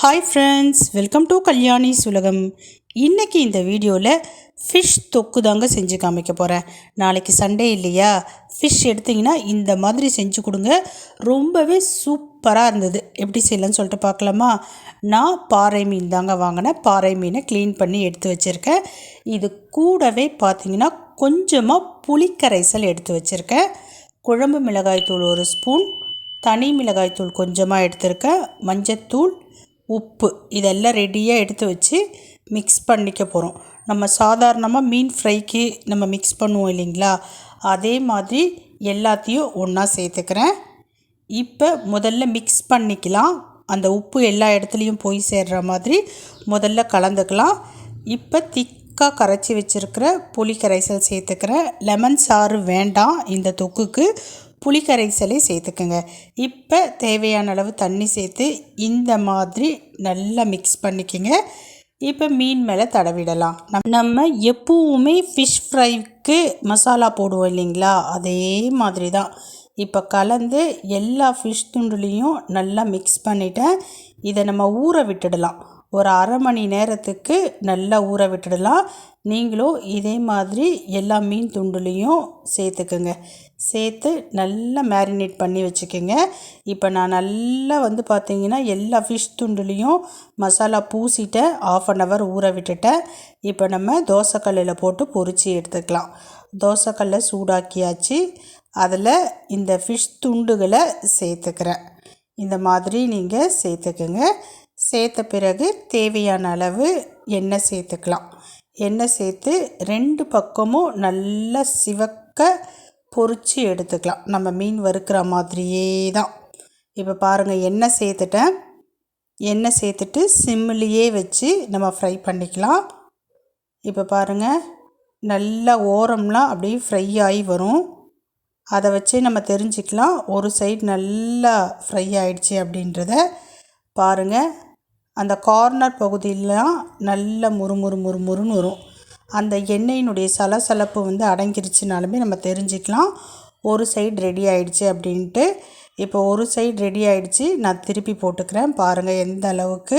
Hi friends, welcome to Kalyani's உலகம். இன்றைக்கி இந்த வீடியோவில் ஃபிஷ் தொக்கு தாங்க செஞ்சு காமிக்க போகிறேன். நாளைக்கு சண்டே இல்லையா, ஃபிஷ் எடுத்திங்கன்னா இந்த மாதிரி செஞ்சு கொடுங்க. ரொம்பவே சூப்பராக இருந்தது. எப்படி செய்யலான்னு சொல்லிட்டு பார்க்கலாமா? நான் பாறை மீன் தாங்க வாங்கினேன். பாறை மீனை க்ளீன் பண்ணி எடுத்து வச்சுருக்கேன். இது கூடவே பார்த்திங்கன்னா கொஞ்சமாக புளிக்கரைசல் எடுத்து வச்சுருக்கேன். குழம்பு மிளகாய்த்தூள் 1 ஸ்பூன், தனி மிளகாய்த்தூள் கொஞ்சமாக எடுத்திருக்கேன், மஞ்சத்தூள், உப்பு இதெல்லாம் ரெடியாக எடுத்து வச்சு மிக்ஸ் பண்ணிக்க போகிறோம். நம்ம சாதாரணமாக மீன் ஃப்ரைக்கு நம்ம மிக்ஸ் பண்ணுவோம் இல்லைங்களா, அதே மாதிரி எல்லாத்தையும் ஒன்றா சேர்த்துக்கிறேன். இப்போ முதல்ல மிக்ஸ் பண்ணிக்கலாம். அந்த உப்பு எல்லா இடத்துலையும் போய் சேர்கிற மாதிரி முதல்ல கலந்துக்கலாம். இப்போ திக்காக கரைச்சி வச்சுருக்கிற புளி கரைசல் சேர்த்துக்கிறேன். லெமன் சாறு வேண்டாம், இந்த தொக்குக்கு புளிக்கரைசலே சேர்த்துக்குங்க. இப்போ தேவையான அளவு தண்ணி சேர்த்து இந்த மாதிரி நல்லா மிக்ஸ் பண்ணிக்கோங்க. இப்போ மீன் மேலே தடவிடலாம். நம்ம எப்பவுமே ஃபிஷ் ஃப்ரைக்கு மசாலா போடுவோம் இல்லைங்களா, அதே மாதிரி தான். இப்போ கலந்து எல்லா ஃபிஷ் துண்டுலேயும் நல்லா மிக்ஸ் பண்ணிவிட்டேன். இதை நம்ம ஊற விட்டுடலாம். ஒரு அரை மணி நேரத்துக்கு நல்லா ஊற விட்டுடலாம். நீங்களும் இதே மாதிரி எல்லா மீன் துண்டுலேயும் சேர்த்துக்குங்க. சேர்த்து நல்லா மேரினேட் பண்ணி வச்சுக்கோங்க. இப்போ நான் நல்லா பார்த்திங்கன்னா எல்லா ஃபிஷ் துண்டுலேயும் மசாலா பூசிட்டேன். 1/2 hour ஊற விட்டுட்டேன். இப்போ நம்ம தோசைக்கல்லில் போட்டு பொரித்து எடுத்துக்கலாம். தோசைக்கல்லை சூடாக்கியாச்சு. அதில் இந்த ஃபிஷ் துண்டுகளை சேர்த்துக்கிறேன். இந்த மாதிரி நீங்கள் சேர்த்துக்குங்க. சேர்த்த பிறகு தேவையான அளவு எண்ணெய் சேர்த்துக்கலாம். எண்ணெய் சேர்த்து 2 பக்கமும் நல்லா சிவக்க பொரித்து எடுத்துக்கலாம். நம்ம மீன் வறுக்கிற மாதிரியே தான். இப்போ பாருங்கள், எண்ணெய் சேர்த்துட்டேன். எண்ணெய் சேர்த்துட்டு சிம்மிலேயே வச்சு நம்ம ஃப்ரை பண்ணிக்கலாம். இப்போ பாருங்கள், நல்லா ஓரம்லாம் அப்படியே ஃப்ரை ஆகி வரும். அதை வச்சு நம்ம தெரிஞ்சுக்கலாம் ஒரு சைடு நல்லா ஃப்ரை ஆகிடுச்சி அப்படின்றத. பாருங்கள், அந்த கார்னர் பகுதியெலாம் நல்லா முறுமுறுன்னு வரும். அந்த எண்ணெயினுடைய சலசலப்பு அடங்கிருச்சுனாலுமே நம்ம தெரிஞ்சுக்கலாம் ஒரு சைடு ரெடி ஆகிடுச்சு அப்படின்ட்டு. இப்போ ஒரு சைடு ரெடி ஆகிடுச்சு. நான் திருப்பி போட்டுக்கிறேன். பாருங்கள் எந்த அளவுக்கு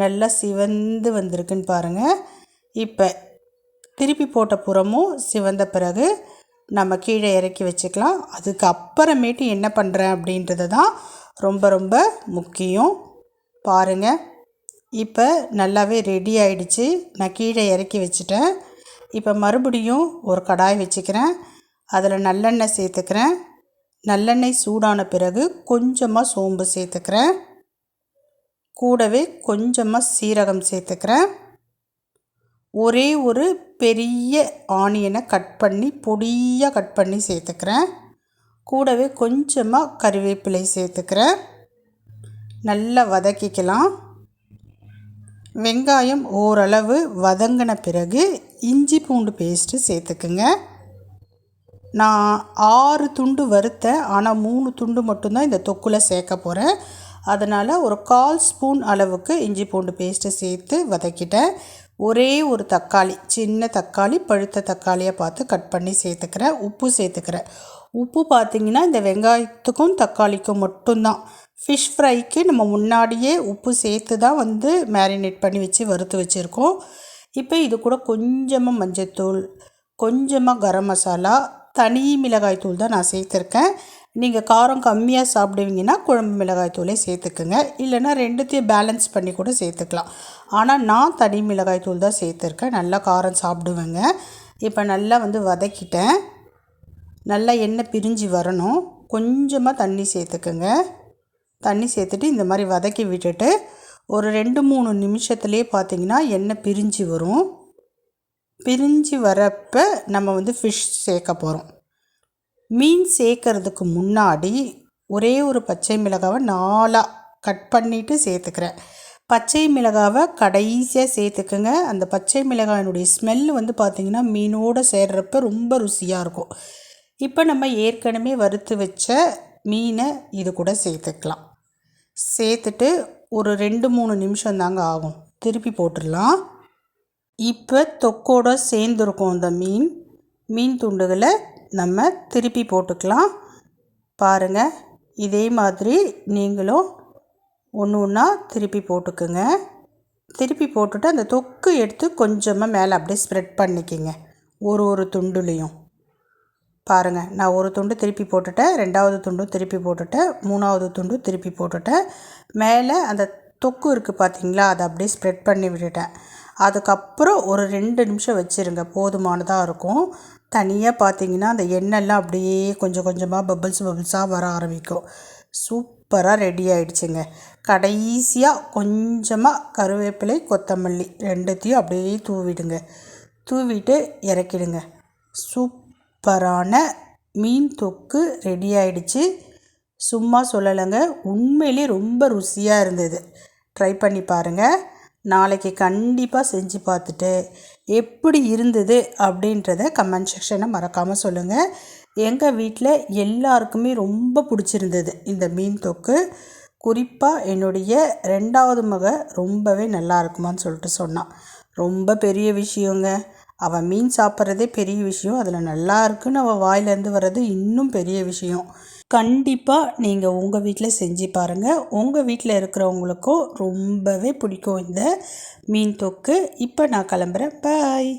நல்லா சிவந்து வந்திருக்குன்னு பாருங்கள். இப்போ திருப்பி போட்ட புறமும் சிவந்த பிறகு நம்ம கீழே இறக்கி வச்சுக்கலாம். அதுக்கு அப்புறமேட்டு என்ன பண்ணுறேன் அப்படின்றது தான் ரொம்ப ரொம்ப முக்கியம். பாருங்கள், இப்போ நல்லாவே ரெடி ஆகிடுச்சு. நான் கீழே இறக்கி வச்சுட்டேன். இப்போ மறுபடியும் ஒரு கடாய் வச்சுக்கிறேன். அதில் நல்லெண்ணெய் சேர்த்துக்கிறேன். நல்லெண்ணெய் சூடான பிறகு கொஞ்சமாக சோம்பு சேர்த்துக்கிறேன். கூடவே கொஞ்சமாக சீரகம் சேர்த்துக்கிறேன். ஒரே ஒரு பெரிய ஆனியனை பொடியாக கட் பண்ணி சேர்த்துக்கிறேன். கூடவே கொஞ்சமாக கறிவேப்பிலை சேர்த்துக்கிறேன். நல்லா வதக்கிக்கலாம். வெங்காயம் ஓரளவு வதங்கின பிறகு இஞ்சி பூண்டு பேஸ்ட்டு சேர்த்துக்குங்க. நான் 6 துண்டு வறுத்தேன், ஆனால் 3 துண்டு மட்டும்தான் இந்த தொக்குல சேர்க்க போகிறேன். அதனால் ஒரு 1/4 ஸ்பூன் அளவுக்கு இஞ்சி பூண்டு பேஸ்ட்டை சேர்த்து வதக்கிட்டேன். ஒரே ஒரு தக்காளி, சின்ன தக்காளி, பழுத்த தக்காளியாக பார்த்து கட் பண்ணி சேர்த்துக்கிறேன். உப்பு சேர்த்துக்கிறேன். உப்பு பார்த்திங்கன்னா இந்த வெங்காயத்துக்கும் தக்காளிக்கும் மட்டும்தான். ஃபிஷ் ஃப்ரைக்கு நம்ம முன்னாடியே உப்பு சேர்த்து தான் மேரினேட் பண்ணி வச்சு வறுத்து வச்சுருக்கோம். இப்போ இது கூட கொஞ்சமாக மஞ்சத்தூள், கொஞ்சமாக கரம் மசாலா, தனி மிளகாய்த்தூள் தான் நான் சேர்த்துருக்கேன். நீங்கள் காரம் கம்மியாக சாப்பிடுவீங்கன்னா குழம்பு மிளகாய்த்தூளே சேர்த்துக்குங்க. இல்லைனா ரெண்டுத்தையும் பேலன்ஸ் பண்ணி கூட சேர்த்துக்கலாம். ஆனால் நான் தனி மிளகாய்த்தூள் தான் சேர்த்துருக்கேன். நல்லா காரம் சாப்பிடுவேங்க. இப்போ நல்லா வதக்கிட்டேன். நல்லா எண்ணெய் பிரிஞ்சு வரணும். கொஞ்சமாக தண்ணி சேர்த்துக்குங்க. தண்ணி சேர்த்துட்டு இந்த மாதிரி வதக்கி விட்டுட்டு ஒரு 2-3 நிமிஷத்துலேயே பார்த்திங்கன்னா எண்ணெய் பிரிஞ்சு வரும். பிரிஞ்சு வரப்போ நம்ம ஃபிஷ் சேர்க்க போகிறோம். மீன் சேர்க்கறதுக்கு முன்னாடி ஒரே ஒரு பச்சை மிளகாவை 4 கட் பண்ணிவிட்டு சேர்த்துக்கிறேன். பச்சை மிளகாவை கடைசியாக சேர்த்துக்குங்க. அந்த பச்சை மிளகாயினுடைய ஸ்மெல்லு பார்த்திங்கன்னா மீனோடு சேர்றப்ப ரொம்ப ருசியாக இருக்கும். இப்போ நம்ம ஏற்கனவே வறுத்து வச்ச மீனை இது கூட சேர்த்துக்கலாம். சேர்த்துட்டு ஒரு 2-3 நிமிஷம் தாங்க ஆகும். திருப்பி போட்டுடலாம். இப்போ தொக்கோடு சேர்ந்துருக்கும் அந்த மீன் துண்டுகளை நம்ம திருப்பி போட்டுக்கலாம். பாருங்கள், இதே மாதிரி நீங்களும் ஒன்று ஒன்றா திருப்பி போட்டுக்குங்க. திருப்பி போட்டுட்டு அந்த தொக்கு எடுத்து கொஞ்சமாக மேலே அப்படியே ஸ்ப்ரெட் பண்ணிக்கிங்க. ஒரு துண்டுலேயும் பாருங்கள், நான் ஒரு துண்டு திருப்பி போட்டுட்டேன், 2வது துண்டும் திருப்பி போட்டுட்டேன், 3வது துண்டும் திருப்பி போட்டுட்டேன். மேலே அந்த தொக்கு இருக்குது பார்த்தீங்களா, அதை அப்படியே ஸ்ப்ரெட் பண்ணி விட்டுட்டேன். அதுக்கப்புறம் ஒரு 2 நிமிஷம் வச்சுருங்க, போதுமானதாக இருக்கும். தனியாக பார்த்தீங்கன்னா அந்த எண்ணெய்லாம் அப்படியே கொஞ்சம் கொஞ்சமாக பபிள்ஸாக வர ஆரம்பிக்கும். சூப்பராக ரெடி ஆகிடுச்சுங்க. கடைசியாக கொஞ்சமாக கருவேப்பிலை, கொத்தமல்லி 2த்தையும் அப்படியே தூவிடுங்க. தூவிட்டு இறக்கிடுங்க. சூப்பரான மீன் தொக்கு ரெடி ஆகிடுச்சு. சும்மா சொல்லலைங்க, உண்மையிலே ரொம்ப ருசியாக இருந்தது. ட்ரை பண்ணி பாருங்கள். நாளைக்கு கண்டிப்பாக செஞ்சு பார்த்துட்டு எப்படி இருந்தது அப்படின்றத கமெண்ட் செக்ஷனை மறக்காமல் சொல்லுங்கள். எங்கள் வீட்டில் எல்லாருக்குமே ரொம்ப பிடிச்சிருந்தது இந்த மீன் தொக்கு. குறிப்பாக என்னுடைய 2வது மக ரொம்பவே நல்லா இருக்குமான்னு சொல்லிட்டு சொன்னான். ரொம்ப பெரிய விஷயங்க. அவன் மீன் சாப்பிட்றதே பெரிய விஷயம், அதில் நல்லா இருக்குன்னு அவள் வாயிலேருந்து வர்றது இன்னும் பெரிய விஷயம். கண்டிப்பாக நீங்கள் உங்கள் வீட்டில் செஞ்சு பாருங்கள். உங்கள் வீட்டில் இருக்கிறவங்களுக்கும் ரொம்பவே பிடிக்கும் இந்த மீன் தொக்கு. இப்போ நான் கிளம்புறேன். பாய்.